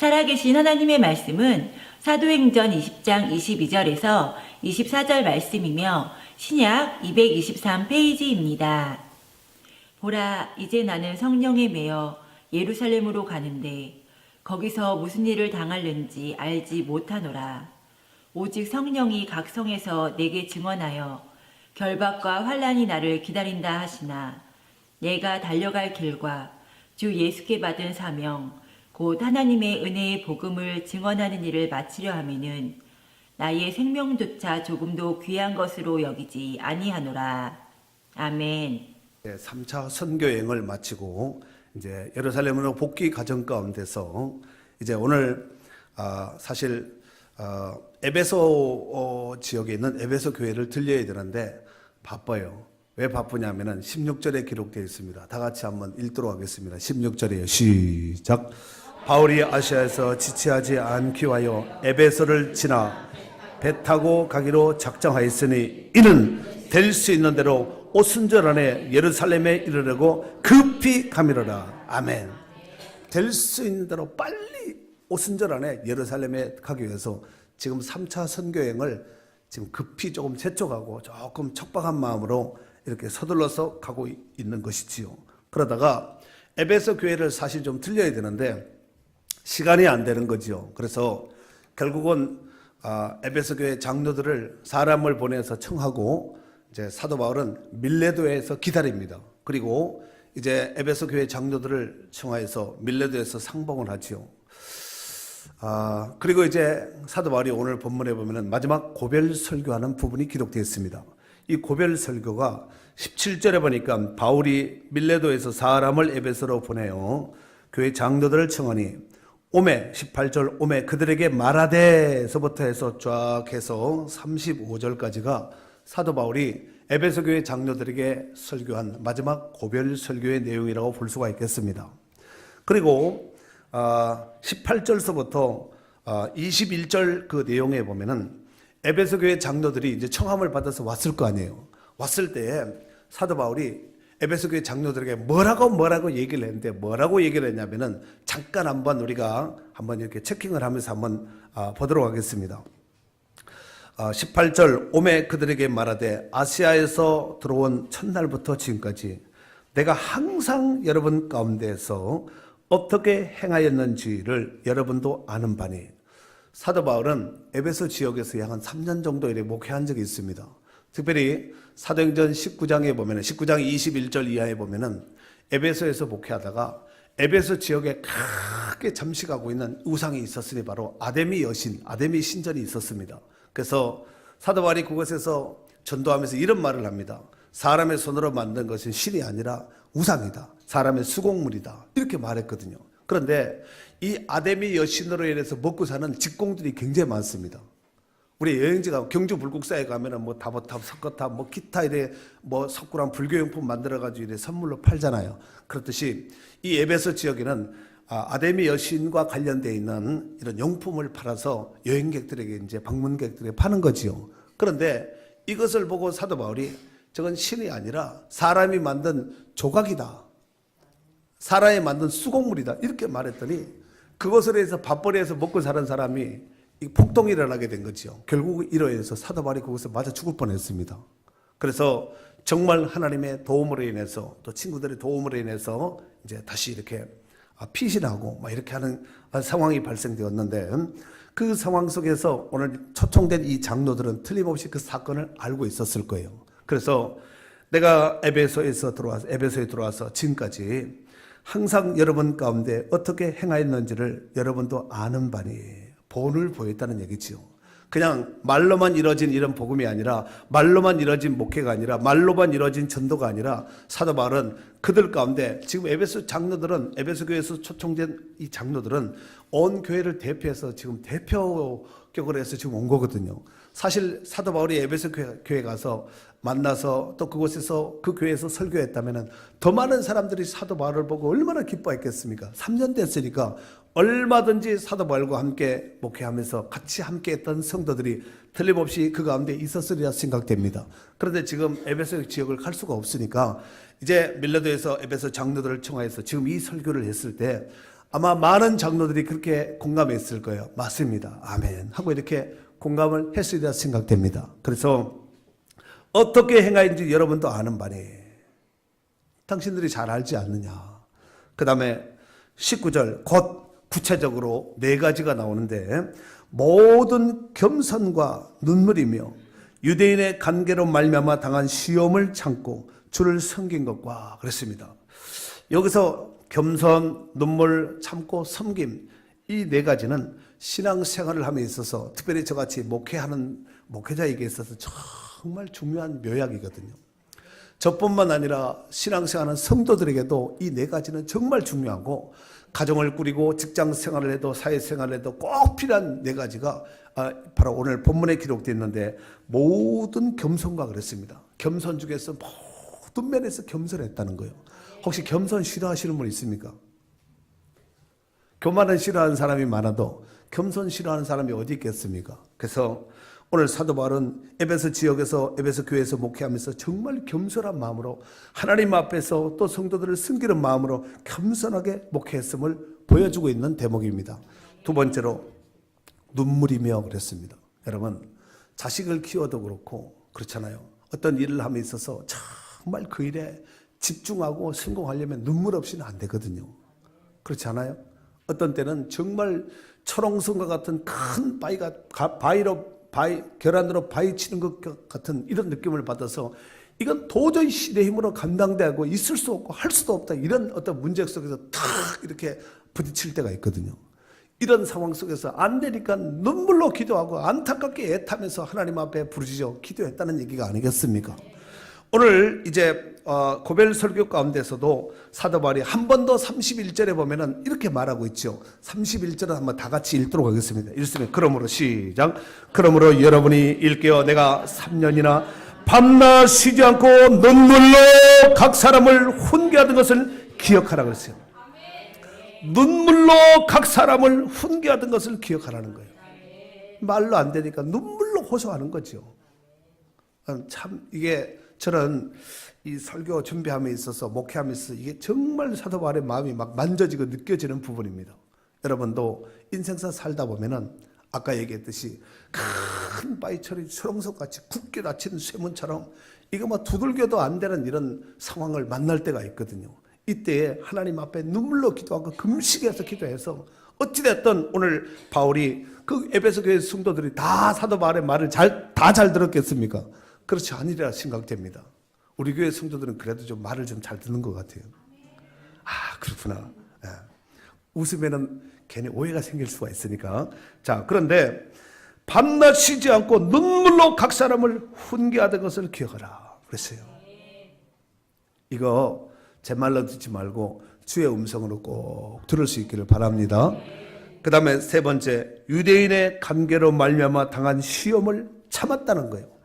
살아계신 하나님의 말씀은 사도행전 20장 22절에서 24절 말씀이며 신약 223페이지입니다. 보라, 이제 나는 성령에 매여 예루살렘으로 가는데 거기서 무슨 일을 당할는지 알지 못하노라. 오직 성령이 각 성에서 내게 증언하여 결박과 환난이 나를 기다린다 하시나 내가 달려갈 길과 주 예수께 받은 사명 곧 하나님의 은혜의 복음을 증언하는 일을 마치려 하면은 나의 생명조차 조금도 귀한 것으로 여기지 아니하노라. 아멘. 3차 선교여행을 마치고 이제 예루살렘으로 복귀 과정 가운데서 이제 오늘 사실 에베소 지역에 있는 에베소 교회를 들려야 되는데 바빠요. 왜 바쁘냐면은 16절에 기록되어 있습니다. 다 같이 한번 읽도록 하겠습니다. 16절이에요. 시작. 바울이 아시아에서 지체하지 않기 위하여 에베소를 지나 배 타고 가기로 작정하였으니 이는 될 수 있는 대로 오순절 안에 예루살렘에 이르려고 급히 가미로라. 아멘. 될 수 있는 대로 빨리 오순절 안에 예루살렘에 가기 위해서 지금 3차 선교여행을 지금 급히 조금 재촉하고 조금 척박한 마음으로 이렇게 서둘러서 가고 있는 것이지요. 그러다가 에베소 교회를 사실 좀 들려야 되는데 시간이 안 되는 거지요. 그래서 결국은 에베소 교회 장로들을 사람을 보내서 청하고 이제 사도 바울은 밀레도에서 기다립니다. 그리고 이제 에베소 교회 장로들을 청하여서 밀레도에서 상봉을 하지요. 그리고 이제 사도 바울이 오늘 본문에 보면은 마지막 고별 설교하는 부분이 기록되어 있습니다. 이 고별 설교가 17절에 보니까 바울이 밀레도에서 사람을 에베소로 보내요. 교회 장로들을 청하니 오매 18절 오매 그들에게 말하되서부터 해서 쫙 해서 35절까지가 사도 바울이 에베소 교회 장로들에게 설교한 마지막 고별 설교의 내용이라고 볼 수가 있겠습니다. 그리고 18절서부터 21절 그 내용에 보면은 에베소 교회 장로들이 이제 청함을 받아서 왔을 거 아니에요. 왔을 때에 사도 바울이 에베소 교회 장로들에게 뭐라고 얘기를 했는데 뭐라고 얘기를 했냐면은 잠깐 한번 우리가 한번 이렇게 체킹을 하면서 한번 보도록 하겠습니다. 18절 오매 그들에게 말하되 아시아에서 들어온 첫날부터 지금까지 내가 항상 여러분 가운데서 어떻게 행하였는지를 여러분도 아는 바니 사도 바울은 에베소 지역에서 약 한 3년 정도 이렇게 목회한 적이 있습니다. 특별히 사도행전 19장에 보면은 19장 21절 이하에 보면은 에베소에서 목회하다가 에베소 지역에 크게 잠식하고 있는 우상이 있었으니 바로 아데미 여신, 아데미 신전이 있었습니다. 그래서 사도 바울이 그곳에서 전도하면서 이런 말을 합니다. 사람의 손으로 만든 것은 신이 아니라 우상이다. 사람의 수공물이다. 이렇게 말했거든요. 그런데 이 아데미 여신으로 인해서 먹고 사는 직공들이 굉장히 많습니다. 우리 여행지가 경주 불국사에 가면은 뭐 다보탑, 석가탑, 뭐 기타 이래 뭐 석굴암 불교용품 만들어가지고 이래 선물로 팔잖아요. 그렇듯이 이 에베소 지역에는 아데미 여신과 관련되어 있는 이런 용품을 팔아서 여행객들에게 이제 방문객들에게 파는 거지요. 그런데 이것을 보고 사도 바울이 저건 신이 아니라 사람이 만든 조각이다. 사람이 만든 수공물이다. 이렇게 말했더니 그것을 해서 밥벌이해서 먹고 사는 사람이 폭동이 일어나게 된 거죠. 결국 이로해서 사도 바울이 거기서 맞아 죽을 뻔했습니다. 그래서 정말 하나님의 도움으로 인해서 또 친구들의 도움으로 인해서 이제 다시 이렇게 피신하고 막 이렇게 하는 상황이 발생되었는데 그 상황 속에서 오늘 초청된 이 장로들은 틀림없이 그 사건을 알고 있었을 거예요. 그래서 내가 에베소에 들어와서 지금까지 항상 여러분 가운데 어떻게 행하였는지를 여러분도 아는 바니 본을 보였다는 얘기지요. 그냥 말로만 이루어진 이런 복음이 아니라 말로만 이루어진 목회가 아니라 말로만 이루어진 전도가 아니라 사도 바울은 그들 가운데 지금 에베소 장로들은 에베소 교회에서 초청된 이 장로들은 온 교회를 대표해서 지금 대표격으로 해서 지금 온 거거든요. 사실 사도 바울이 에베소 교회 가서 만나서 또 그곳에서 그 교회에서 설교했다면 더 많은 사람들이 사도 바울을 보고 얼마나 기뻐했겠습니까? 3년 됐으니까 얼마든지 사도 바울과 함께 목회하면서 같이 함께 했던 성도들이 틀림없이 그 가운데 있었으리라 생각됩니다. 그런데 지금 에베소 지역을 갈 수가 없으니까 이제 밀레도에서 에베소 장로들을 청하여서 지금 이 설교를 했을 때 아마 많은 장로들이 그렇게 공감했을 거예요. 맞습니다. 아멘. 하고 이렇게 공감을 했으리라 생각됩니다. 그래서 어떻게 행하는지 여러분도 아는 바니 당신들이 잘 알지 않느냐. 그 다음에 19절 곧 구체적으로 4가지가 나오는데 모든 겸손과 눈물이며 유대인의 관계로 말미암아 당한 시험을 참고 주를 섬긴 것과 그랬습니다. 여기서 겸손, 눈물, 참고, 섬김 이 4가지는 신앙생활을 함에 있어서 특별히 저같이 목회하는 목회자에게 있어서 정말 중요한 묘약이거든요. 저뿐만 아니라 신앙생활하는 성도들에게도 이 4가지는 정말 중요하고 가정을 꾸리고 직장생활을 해도 사회생활을 해도 꼭 필요한 4가지가 바로 오늘 본문에 기록되어 있는데 모든 겸손과 그랬습니다. 겸손 중에서 모든 면에서 겸손했다는 거예요. 혹시 겸손 싫어하시는 분 있습니까? 교만은 싫어하는 사람이 많아도 겸손 싫어하는 사람이 어디 있겠습니까? 그래서 오늘 사도 바울은 에베소 지역에서 에베소 교회에서 목회하면서 정말 겸손한 마음으로 하나님 앞에서 또 성도들을 섬기는 마음으로 겸손하게 목회했음을 보여주고 있는 대목입니다. 2번째로 눈물이며 그랬습니다. 여러분 자식을 키워도 그렇고 그렇잖아요. 어떤 일을 함에 있어서 정말 그 일에 집중하고 성공하려면 눈물 없이는 안 되거든요. 그렇지 않아요? 어떤 때는 정말 철옹성과 같은 큰 계란으로 바위 치는 것 같은 이런 느낌을 받아서 이건 도저히 내 힘으로 감당되고 있을 수 없고 할 수도 없다. 이런 어떤 문제 속에서 탁 이렇게 부딪힐 때가 있거든요. 이런 상황 속에서 안 되니까 눈물로 기도하고 안타깝게 애타면서 하나님 앞에 부르짖어 기도했다는 얘기가 아니겠습니까? 오늘 이제 고별 설교 가운데서도 사도 바울이 한 번 더 31절에 보면은 이렇게 말하고 있죠. 31절을 한번 다 같이 읽도록 하겠습니다. 읽으면 그러므로 시작. 그러므로 여러분이 일깨어 내가 3년이나 밤낮 쉬지 않고 눈물로 각 사람을 훈계하던 것을 기억하라 그랬어요. 눈물로 각 사람을 훈계하던 것을 기억하라는 거예요. 말로 안 되니까 눈물로 호소하는 거죠. 참 이게 저는 이 설교 준비함에 있어서 목회함에 있어서 이게 정말 사도 바울의 마음이 막 만져지고 느껴지는 부분입니다. 여러분도 인생사 살다 보면은 아까 얘기했듯이 큰 바위처럼 초롱석같이 굳게 닫힌 쇠문처럼 이거 뭐 두들겨도 안 되는 이런 상황을 만날 때가 있거든요. 이때에 하나님 앞에 눈물로 기도하고 금식해서 기도해서 어찌됐든 오늘 바울이 그 에베소 교회 성도들이 다 사도 바울의 말을 다 잘 들었겠습니까? 그렇지 아니라 생각됩니다. 우리 교회 성도들은 그래도 좀 말을 좀 잘 듣는 것 같아요. 아 그렇구나. 예. 웃으면은 괜히 오해가 생길 수가 있으니까. 자 그런데 밤낮 쉬지 않고 눈물로 각 사람을 훈계하던 것을 기억하라 그랬어요. 이거 제 말로 듣지 말고 주의 음성으로 꼭 들을 수 있기를 바랍니다. 그 다음에 3번째 유대인의 관계로 말미암아 당한 시험을 참았다는 거예요.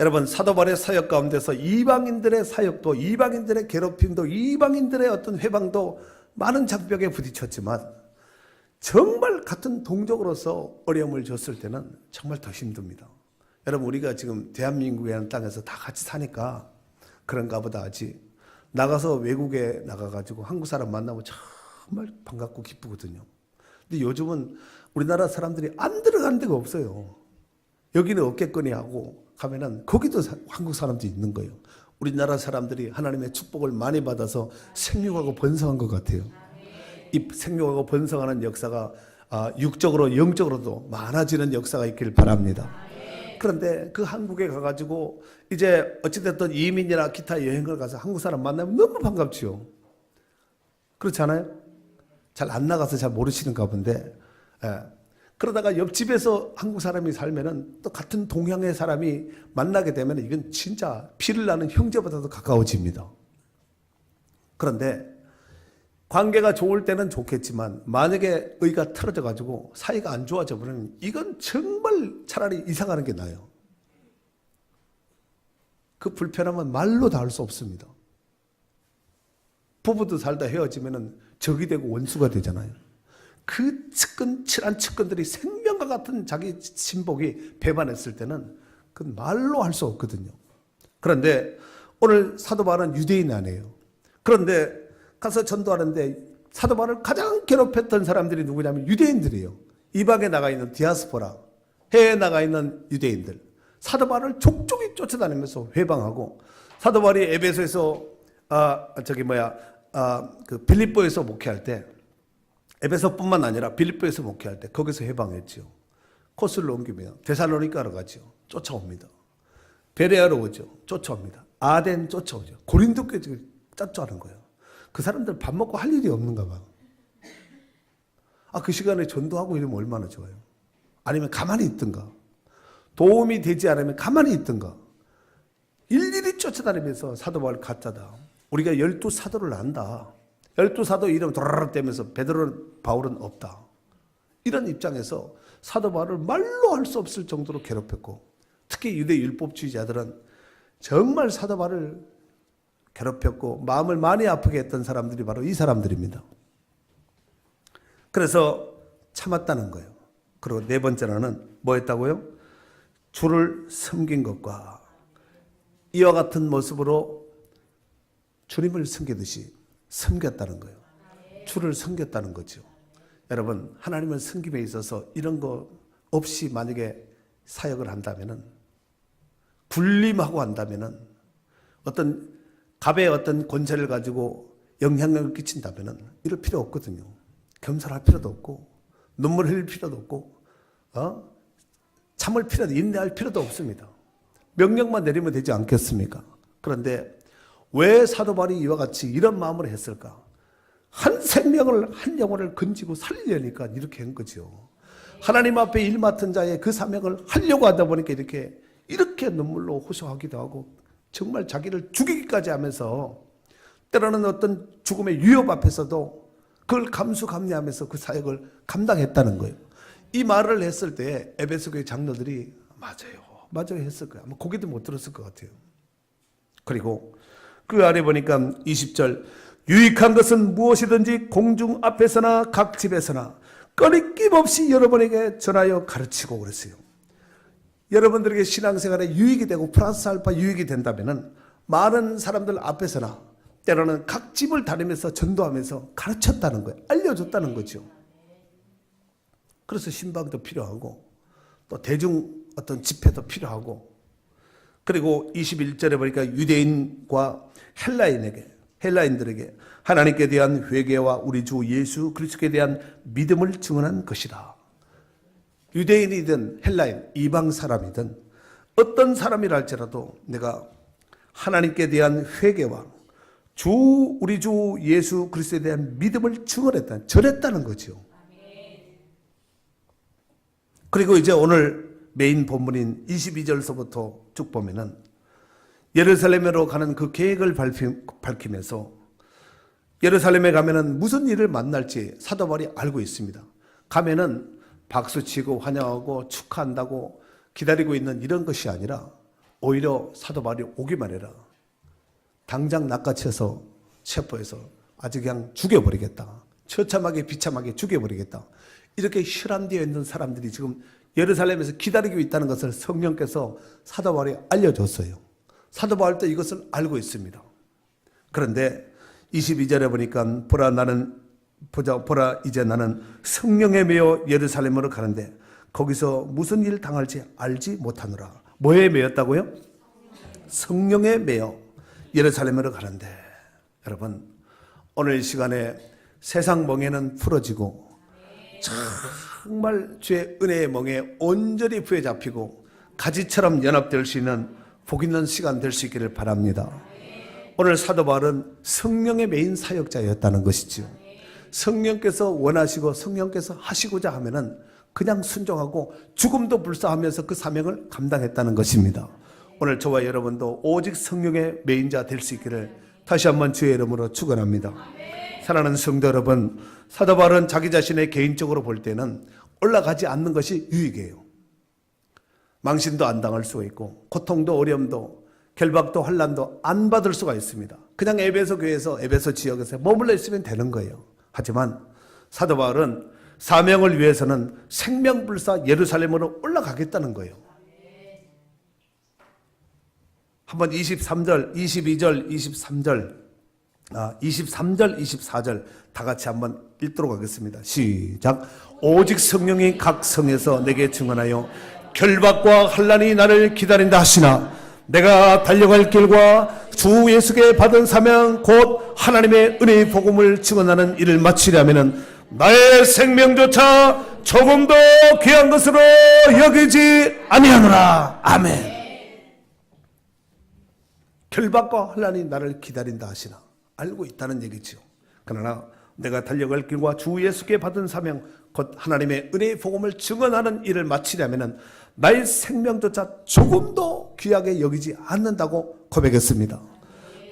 여러분 사도 바울의 사역 가운데서 이방인들의 사역도 이방인들의 괴롭힘도 이방인들의 어떤 회방도 많은 장벽에 부딪혔지만 정말 같은 동족으로서 어려움을 줬을 때는 정말 더 힘듭니다. 여러분 우리가 지금 대한민국이라는 땅에서 다 같이 사니까 그런가 보다 하지 나가서 외국에 나가가지고 한국 사람 만나면 정말 반갑고 기쁘거든요. 근데 요즘은 우리나라 사람들이 안 들어가는 데가 없어요. 여기는 어깨끈이 하고 가면은 거기도 한국 사람도 있는 거예요. 우리나라 사람들이 하나님의 축복을 많이 받아서 생육하고 번성한 것 같아요. 이 생육하고 번성하는 역사가 육적으로 영적으로도 많아지는 역사가 있길 바랍니다. 그런데 그 한국에 가가지고 이제 어찌됐든 이민이나 기타 여행을 가서 한국 사람 만나면 너무 반갑지요. 그렇지 않아요? 잘 안 나가서 잘 모르시는가 본데 그러다가 옆집에서 한국 사람이 살면은 또 같은 동양의 사람이 만나게 되면 이건 진짜 피를 나는 형제보다도 가까워집니다. 그런데 관계가 좋을 때는 좋겠지만 만약에 의가 틀어져 가지고 사이가 안 좋아져 버리면 이건 정말 차라리 이사 가는 게 나아요. 그 불편함은 말로 다 할 수 없습니다. 부부도 살다 헤어지면은 적이 되고 원수가 되잖아요. 그 친한 측근들이 생명과 같은 자기 친복이 배반했을 때는 그건 말로 할 수 없거든요. 그런데 오늘 사도 바울은 유대인 아니에요. 그런데 가서 전도하는데 사도 바울을 가장 괴롭혔던 사람들이 누구냐면 유대인들이에요. 이방에 나가 있는 디아스포라, 해외에 나가 있는 유대인들. 사도 바울을 족족이 쫓아다니면서 회방하고, 사도 바울이 에베소에서 빌립보에서 목회할 때, 에베소뿐만 아니라 빌립보에서 목회할 때 거기서 회방했죠. 코스를 옮기면 데살로니가로 가죠. 쫓아옵니다. 베레아로 오죠. 쫓아옵니다. 아덴 쫓아오죠. 고린도까지 쫓아오는 거예요. 그 사람들 밥 먹고 할 일이 없는가 봐. 그 시간에 전도하고 이러면 얼마나 좋아요. 아니면 가만히 있든가, 도움이 되지 않으면 가만히 있든가, 일일이 쫓아다니면서 사도 바울 가짜다. 우리가 12사도를 안다. 12사도 이름 도라락 대면서 베드로 바울은 없다. 이런 입장에서 사도 바울을 말로 할 수 없을 정도로 괴롭혔고, 특히 유대 율법주의자들은 정말 사도 바울을 괴롭혔고 마음을 많이 아프게 했던 사람들이 바로 이 사람들입니다. 그래서 참았다는 거예요. 그리고 네 번째로는 뭐 했다고요? 주를 섬긴 것과 이와 같은 모습으로 주님을 섬기듯이 섬겼다는 거예요. 주를 섬겼다는 거죠. 여러분, 하나님을 섬김에 있어서 이런 거 없이 만약에 사역을 한다면은, 군림하고 한다면은, 어떤 갑의 어떤 권세를 가지고 영향력을 끼친다면은 이럴 필요 없거든요. 겸손할 필요도 없고, 눈물 흘릴 필요도 없고, 참을 필요도, 인내할 필요도 없습니다. 명령만 내리면 되지 않겠습니까? 그런데 왜 사도 바울이 이와 같이 이런 마음으로 했을까? 한 생명을, 한 영혼을 건지고 살리려니까 이렇게 한 거죠. 하나님 앞에 일 맡은 자의 그 사명을 하려고 하다 보니까 이렇게 눈물로 호소하기도 하고, 정말 자기를 죽이기까지 하면서, 때로는 어떤 죽음의 위협 앞에서도 그걸 감수감리하면서 그 사역을 감당했다는 거예요. 이 말을 했을 때 에베소 교회 장로들이 맞아요 했을 거예요. 아마 고개도 못 들었을 것 같아요. 그리고 그 아래 보니까 20절, 유익한 것은 무엇이든지 공중 앞에서나 각 집에서나 꺼리낌 없이 여러분에게 전하여 가르치고 그랬어요. 여러분들에게 신앙생활에 유익이 되고 플러스 알파 유익이 된다면 많은 사람들 앞에서나 때로는 각 집을 다니면서 전도하면서 가르쳤다는 거예요. 알려줬다는 거죠. 그래서 신방도 필요하고 또 대중 어떤 집회도 필요하고, 그리고 21절에 보니까 유대인과 헬라인들에게 하나님께 대한 회개와 우리 주 예수 그리스도에 대한 믿음을 증언한 것이다. 유대인이든 헬라인, 이방 사람이든 어떤 사람이라 할지라도 내가 하나님께 대한 회개와 우리 주 예수 그리스도에 대한 믿음을 전했다는 거죠. 그리고 이제 오늘 메인 본문인 22절서부터 쭉 보면은 예루살렘으로 가는 그 계획을 밝히면서, 예루살렘에 가면은 무슨 일을 만날지 사도 바울이 알고 있습니다. 가면은 박수치고 환영하고 축하한다고 기다리고 있는 이런 것이 아니라 오히려 사도 바울이 오기만 해라, 당장 낚아채서 체포해서 아주 그냥 죽여버리겠다, 처참하게 비참하게 죽여버리겠다, 이렇게 혈안되어 있는 사람들이 지금 예루살렘에서 기다리고 있다는 것을 성령께서 사도 바울이 알려줬어요. 사도 바울도 이것을 알고 있습니다. 그런데 22절에 보니까 보라 이제 나는 성령에 매여 예루살렘으로 가는데 거기서 무슨 일 당할지 알지 못하노라. 뭐에 매였다고요? 성령에 매여 예루살렘으로 가는데, 여러분, 오늘 이 시간에 세상 멍에는 풀어지고 정말 주의 은혜의 멍에 온전히 부여잡히고 가지처럼 연합될 수 있는 복 있는 시간 될 수 있기를 바랍니다. 오늘 사도 바울은 성령의 메인 사역자였다는 것이죠. 성령께서 원하시고 성령께서 하시고자 하면은 그냥 순종하고 죽음도 불사하면서 그 사명을 감당했다는 것입니다. 오늘 저와 여러분도 오직 성령의 메인자 될 수 있기를 다시 한번 주의 이름으로 축원합니다. 사랑하는 성도 여러분, 사도 바울은 자기 자신의 개인적으로 볼 때는 올라가지 않는 것이 유익이에요. 망신도 안 당할 수가 있고 고통도 어려움도 결박도 환난도 안 받을 수가 있습니다. 그냥 에베소 교회에서 에베소 지역에서 머물러 있으면 되는 거예요. 하지만 사도 바울은 사명을 위해서는 생명불사 예루살렘으로 올라가겠다는 거예요. 한번 23절, 22절, 23절 23절, 24절 다 같이 한번 읽도록 하겠습니다. 시작. 오직 성령이 각 성에서 내게 증언하여 결박과 환난이 나를 기다린다 하시나 내가 달려갈 길과 주 예수께 받은 사명 곧 하나님의 은혜의 복음을 증언하는 일을 마치려면 나의 생명조차 조금 더 귀한 것으로 여기지 아니하노라. 아멘. 결박과 환난이 나를 기다린다 하시나 알고 있다는 얘기죠. 그러나 내가 달려갈 길과 주 예수께 받은 사명 곧 하나님의 은혜의 복음을 증언하는 일을 마치려면 나의 생명조차 조금 더 귀하게 여기지 않는다고 고백했습니다.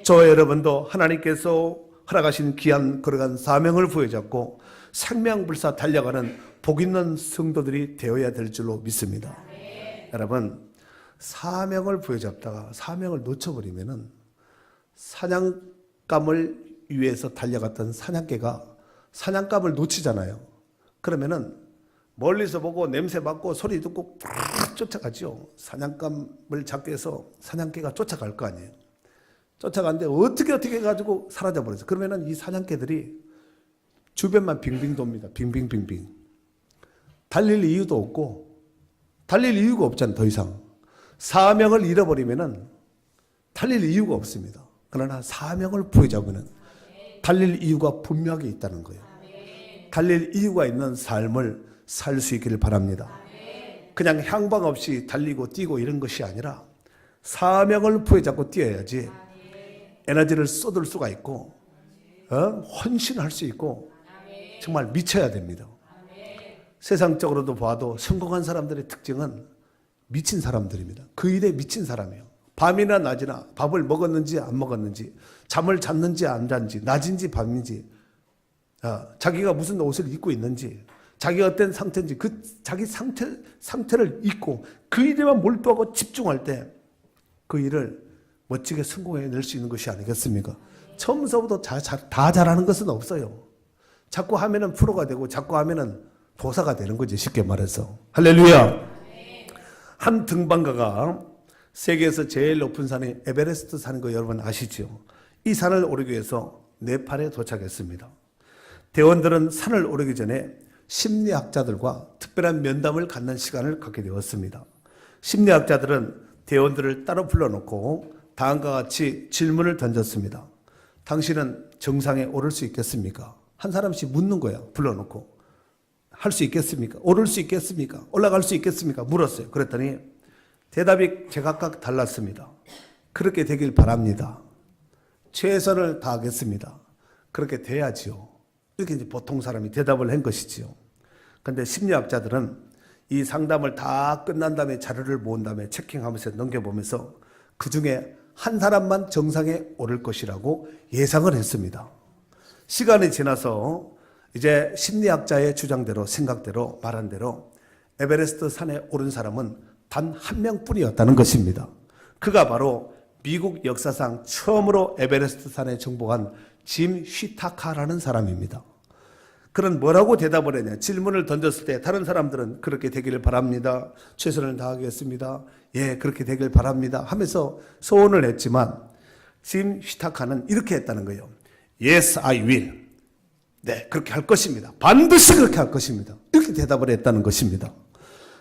저 여러분도 하나님께서 허락하신 귀한 거룩한 사명을 부여잡고 생명불사 달려가는 복 있는 성도들이 되어야 될 줄로 믿습니다. 여러분, 사명을 부여잡다가 사명을 놓쳐버리면은 사냥감을 위해서 달려갔던 사냥개가 사냥감을 놓치잖아요. 그러면은 멀리서 보고 냄새 맡고 소리 듣고 팍 쫓아가죠. 사냥감을 잡기 위해서 사냥개가 쫓아갈 거 아니에요. 쫓아가는데 어떻게 해가지고 사라져버렸어요. 그러면은 이 사냥개들이 주변만 빙빙 돕니다. 빙빙빙빙. 달릴 이유도 없고, 달릴 이유가 없잖아요. 더 이상. 사명을 잃어버리면은 달릴 이유가 없습니다. 그러나 사명을 부여잡으면 달릴 이유가 분명하게 있다는 거예요. 달릴 이유가 있는 삶을 살 수 있기를 바랍니다. 그냥 향방 없이 달리고 뛰고 이런 것이 아니라 사명을 부여잡고 뛰어야지 에너지를 쏟을 수가 있고 헌신할 수 있고 정말 미쳐야 됩니다. 세상적으로도 봐도 성공한 사람들의 특징은 미친 사람들입니다. 그 일에 미친 사람이에요. 밤이나 낮이나 밥을 먹었는지 안 먹었는지, 잠을 잤는지 안 잤는지, 낮인지 밤인지, 자기가 무슨 옷을 입고 있는지, 자기가 어떤 상태인지 그 자기 상태를 잊고 그 일에만 몰두하고 집중할 때 그 일을 멋지게 성공해낼 수 있는 것이 아니겠습니까? 처음서부터 다 잘하는 것은 없어요. 자꾸 하면은 프로가 되고 자꾸 하면은 도사가 되는 거지, 쉽게 말해서. 할렐루야. 한 등반가가 세계에서 제일 높은 산이 에베레스트 산인 거 여러분 아시죠? 이 산을 오르기 위해서 네팔에 도착했습니다. 대원들은 산을 오르기 전에 심리학자들과 특별한 면담을 갖는 시간을 갖게 되었습니다. 심리학자들은 대원들을 따로 불러놓고 다음과 같이 질문을 던졌습니다. 당신은 정상에 오를 수 있겠습니까? 한 사람씩 묻는 거야. 불러놓고. 할 수 있겠습니까? 오를 수 있겠습니까? 올라갈 수 있겠습니까? 물었어요. 그랬더니 대답이 제각각 달랐습니다. 그렇게 되길 바랍니다. 최선을 다하겠습니다. 그렇게 돼야지요. 이렇게 이제 보통 사람이 대답을 한 것이지요. 그런데 심리학자들은 이 상담을 다 끝난 다음에 자료를 모은 다음에 체킹하면서 넘겨보면서 그 중에 한 사람만 정상에 오를 것이라고 예상을 했습니다. 시간이 지나서 이제 심리학자의 주장대로 생각대로 말한 대로 에베레스트 산에 오른 사람은 단 한 명뿐이었다는 것입니다. 그가 바로 미국 역사상 처음으로 에베레스트 산에 정복한 짐 휘타카라는 사람입니다. 그는 뭐라고 대답을 했냐? 질문을 던졌을 때 다른 사람들은 그렇게 되기를 바랍니다. 최선을 다하겠습니다. 예, 그렇게 되길 바랍니다. 하면서 소원을 했지만 짐 휘타카는 이렇게 했다는 거예요. Yes, I will. 네, 그렇게 할 것입니다. 반드시 그렇게 할 것입니다. 이렇게 대답을 했다는 것입니다.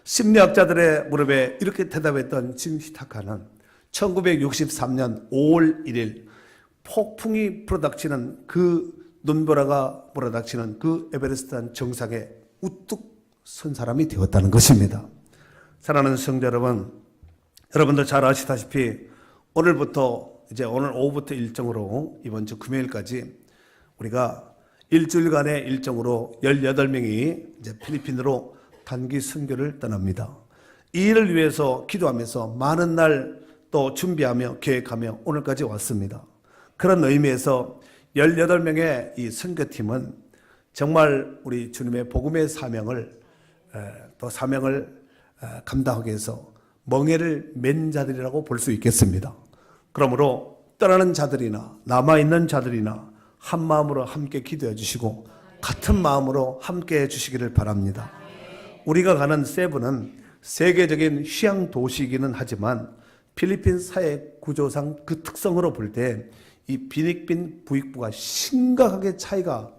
심리학자들의 무릎에 이렇게 대답했던 짐 휘타카는 1963년 5월 1일 폭풍이 불어닥치는 그 눈보라가 몰아닥치는 그 에베레스트 정상에 우뚝 선 사람이 되었다는 것입니다. 사랑하는 성도 여러분, 여러분도 잘 아시다시피 오늘부터 이제 오늘 오후부터 일정으로 이번 주 금요일까지 우리가 일주일간의 일정으로 18명이 이제 필리핀으로 단기 선교를 떠납니다. 이 일을 위해서 기도하면서 많은 날 또 준비하며 계획하며 오늘까지 왔습니다. 그런 의미에서 18명의 이 선교팀은 정말 우리 주님의 복음의 사명을 또 사명을 감당하기 위해서 멍에를 맨 자들이라고 볼 수 있겠습니다. 그러므로 떠나는 자들이나 남아있는 자들이나 한 마음으로 함께 기도해 주시고 같은 마음으로 함께 해 주시기를 바랍니다. 우리가 가는 세부는 세계적인 휴양 도시이기는 하지만 필리핀 사회 구조상 그 특성으로 볼 때 이 빈익빈 부익부가 심각하게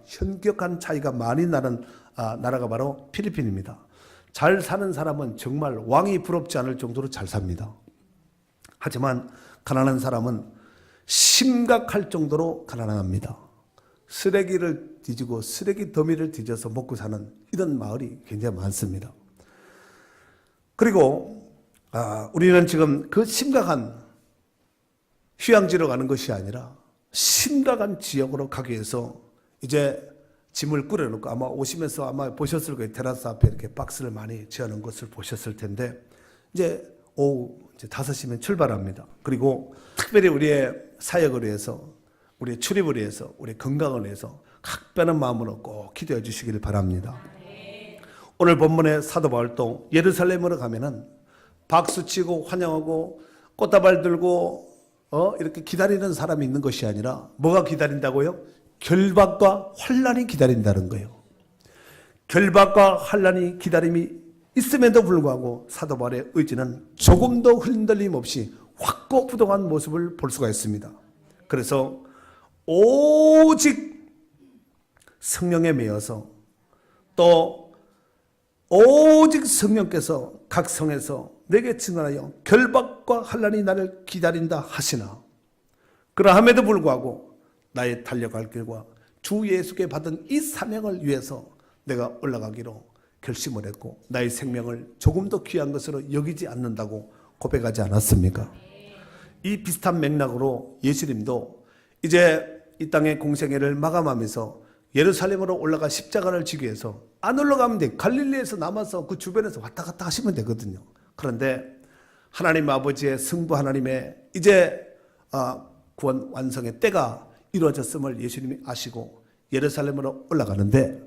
현격한 차이가 많이 나는 나라가 바로 필리핀입니다. 잘 사는 사람은 정말 왕이 부럽지 않을 정도로 잘 삽니다. 하지만 가난한 사람은 심각할 정도로 가난합니다. 쓰레기를 뒤지고 쓰레기 더미를 뒤져서 먹고 사는 이런 마을이 굉장히 많습니다. 그리고 우리는 지금 그 심각한 휴양지로 가는 것이 아니라 심각한 지역으로 가기 위해서 이제 짐을 꾸려놓고 아마 오시면서 아마 보셨을 거예요. 테라스 앞에 이렇게 박스를 많이 지어놓은 것을 보셨을 텐데 이제 오후 이제 5시면 출발합니다. 그리고 특별히 우리의 사역을 위해서, 우리의 출입을 위해서, 우리의 건강을 위해서 각별한 마음으로 꼭 기도해 주시기를 바랍니다. 오늘 본문의 사도 바울도 예루살렘으로 가면은 박수치고 환영하고 꽃다발 들고 이렇게 기다리는 사람이 있는 것이 아니라 뭐가 기다린다고요? 결박과 환난이 기다린다는 거예요. 결박과 환난이 기다림이 있음에도 불구하고 사도 바울의 의지는 조금도 흔들림 없이 확고부동한 모습을 볼 수가 있습니다. 그래서 오직 성령에 매여서 또 오직 성령께서 각 성에서 내게 증언하여 결박과 환난이 나를 기다린다 하시나 그러함에도 불구하고 나의 달려갈 길과 주 예수께 받은 이 사명을 위해서 내가 올라가기로 결심을 했고 나의 생명을 조금도 귀한 것으로 여기지 않는다고 고백하지 않았습니까? 이 비슷한 맥락으로 예수님도 이제 이 땅의 공생애를 마감하면서 예루살렘으로 올라가 십자가를 지기 위해서 안 올라가면 돼. 갈릴리에서 남아서 그 주변에서 왔다 갔다 하시면 되거든요. 그런데 하나님 아버지의 성부 하나님의 이제 구원 완성의 때가 이루어졌음을 예수님이 아시고 예루살렘으로 올라가는데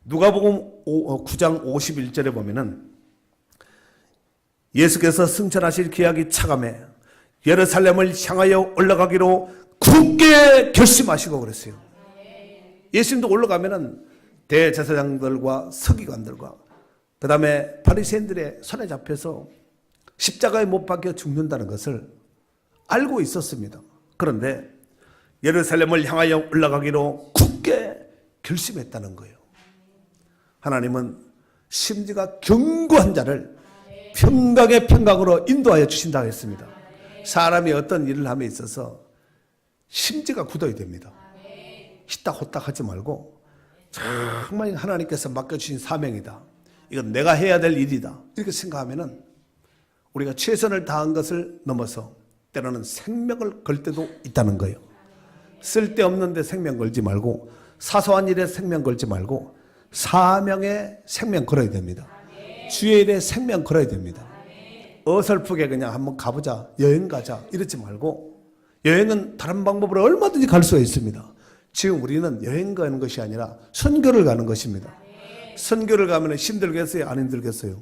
누가복음 9장 51절에 보면은 예수께서 승천하실 기약이 차감해 예루살렘을 향하여 올라가기로 굳게 결심하시고 그랬어요. 예수님도 올라가면은 대제사장들과 서기관들과 그 다음에 바리새인들의 손에 잡혀서 십자가에 못 박혀 죽는다는 것을 알고 있었습니다. 그런데 예루살렘을 향하여 올라가기로 굳게 결심했다는 거예요. 하나님은 심지가 견고한 자를 평강의 평강으로 인도하여 주신다고 했습니다. 사람이 어떤 일을 함에 있어서 심지가 굳어야 됩니다. 희딱호딱 하지 말고 정말 하나님께서 맡겨주신 사명이다. 이건 내가 해야 될 일이다. 이렇게 생각하면은 우리가 최선을 다한 것을 넘어서 때로는 생명을 걸 때도 있다는 거예요. 쓸데없는 데 생명 걸지 말고 사소한 일에 생명 걸지 말고 사명에 생명 걸어야 됩니다. 주의 일에 생명 걸어야 됩니다. 어설프게 그냥 한번 가보자, 여행 가자 이러지 말고 여행은 다른 방법으로 얼마든지 갈 수가 있습니다. 지금 우리는 여행 가는 것이 아니라 선교를 가는 것입니다. 선교를 가면 힘들겠어요? 안 힘들겠어요?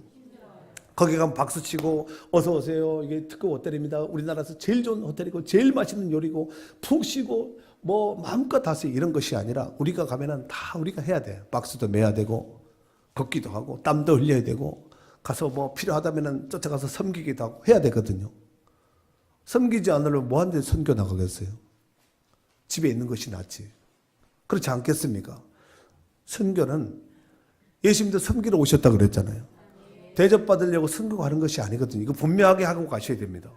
거기 가면 박수치고 어서 오세요. 이게 특급 호텔입니다. 우리나라에서 제일 좋은 호텔이고 제일 맛있는 요리고 푹 쉬고 뭐 마음껏 하세요. 이런 것이 아니라 우리가 가면은 다 우리가 해야 돼요. 박수도 매야 되고 걷기도 하고 땀도 흘려야 되고 가서 뭐 필요하다면은 쫓아가서 섬기기도 하고 해야 되거든요. 섬기지 않으려면 뭐하는데 선교 나가겠어요? 집에 있는 것이 낫지. 그렇지 않겠습니까? 선교는 예수님도 섬기러 오셨다 그랬잖아요. 대접받으려고 선교 가는 것이 아니거든요. 이거 분명하게 하고 가셔야 됩니다.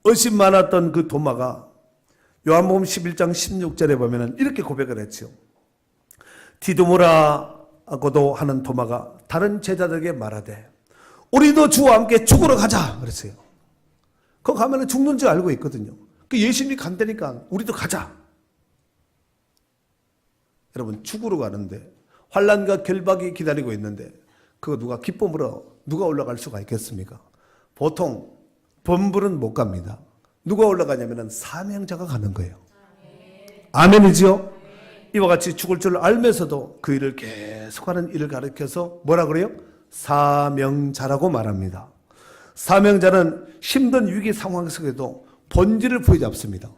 의심 많았던 그 도마가 요한복음 11장 16절에 보면 이렇게 고백을 했죠. 디두모라고도 하는 도마가 다른 제자들에게 말하되 우리도 주와 함께 죽으러 가자 그랬어요. 거기 가면 죽는 줄 알고 있거든요. 그 예수님이 간다니까 우리도 가자. 여러분 죽으러 가는데 환난과 결박이 기다리고 있는데 그거 누가 기쁨으로 누가 올라갈 수가 있겠습니까? 보통 범불은 못 갑니다. 누가 올라가냐면 사명자가 가는 거예요. 아멘이지요? 이와 같이 죽을 줄 알면서도 그 일을 계속하는 일을 가르쳐서 뭐라 그래요? 사명자라고 말합니다. 사명자는 힘든 위기 상황 속에도 본질을 부여잡습니다.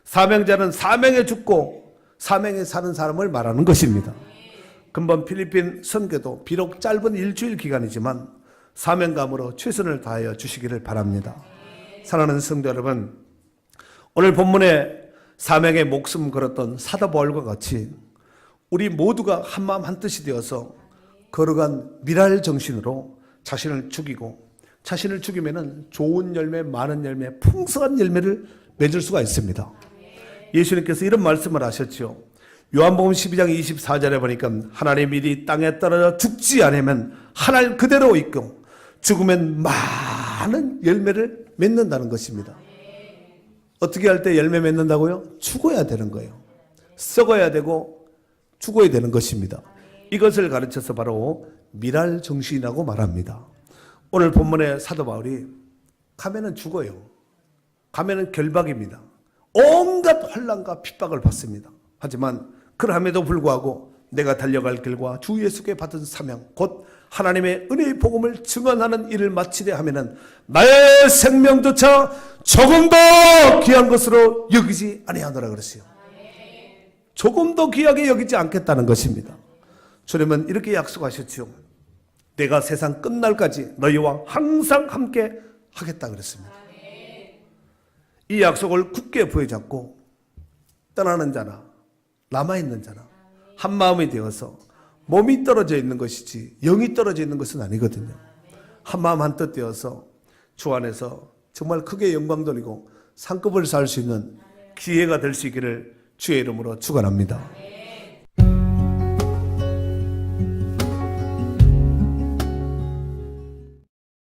사명자는 사명에 죽고 사명에 사는 사람을 말하는 것입니다. 금번 필리핀 선교도 비록 짧은 일주일 기간이지만 사명감으로 최선을 다하여 주시기를 바랍니다. 사랑하는 성도 여러분, 오늘 본문에 사명의 목숨 걸었던 사도 바울과 같이 우리 모두가 한마음 한뜻이 되어서 걸어간 미랄 정신으로 자신을 죽이고, 자신을 죽이면 좋은 열매, 많은 열매, 풍성한 열매를 맺을 수가 있습니다. 예수님께서 이런 말씀을 하셨죠. 요한복음 12장 24절에 보니까 하나님의 일이 땅에 떨어져 죽지 않으면 하늘 그대로 있고 죽으면 많은 열매를 맺는다는 것입니다. 어떻게 할 때 열매 맺는다고요? 죽어야 되는 거예요. 썩어야 되고 죽어야 되는 것입니다. 이것을 가르쳐서 바로 미랄 정신이라고 말합니다. 오늘 본문의 사도 바울이 가면은 죽어요. 가면은 결박입니다. 온갖 환난과 핍박을 받습니다. 하지만 그럼에도 불구하고 내가 달려갈 길과 주 예수께 받은 사명, 곧 하나님의 은혜의 복음을 증언하는 일을 마치려 하면은 나의 생명조차 조금 더 귀한 것으로 여기지 아니하노라 그랬어요. 조금 더 귀하게 여기지 않겠다는 것입니다. 주님은 이렇게 약속하셨죠. 내가 세상 끝날까지 너희와 항상 함께 하겠다 그랬습니다. 이 약속을 굳게 부여잡고 떠나는 자나 남아있는 자나 한 마음이 되어서 몸이 떨어져 있는 것이지 영이 떨어져 있는 것은 아니거든요. 한 마음 한뜻 되어서 주 안에서 정말 크게 영광 돌리고 상급을 쌓을 수 있는 기회가 될 수 있기를 주의 이름으로 축원합니다.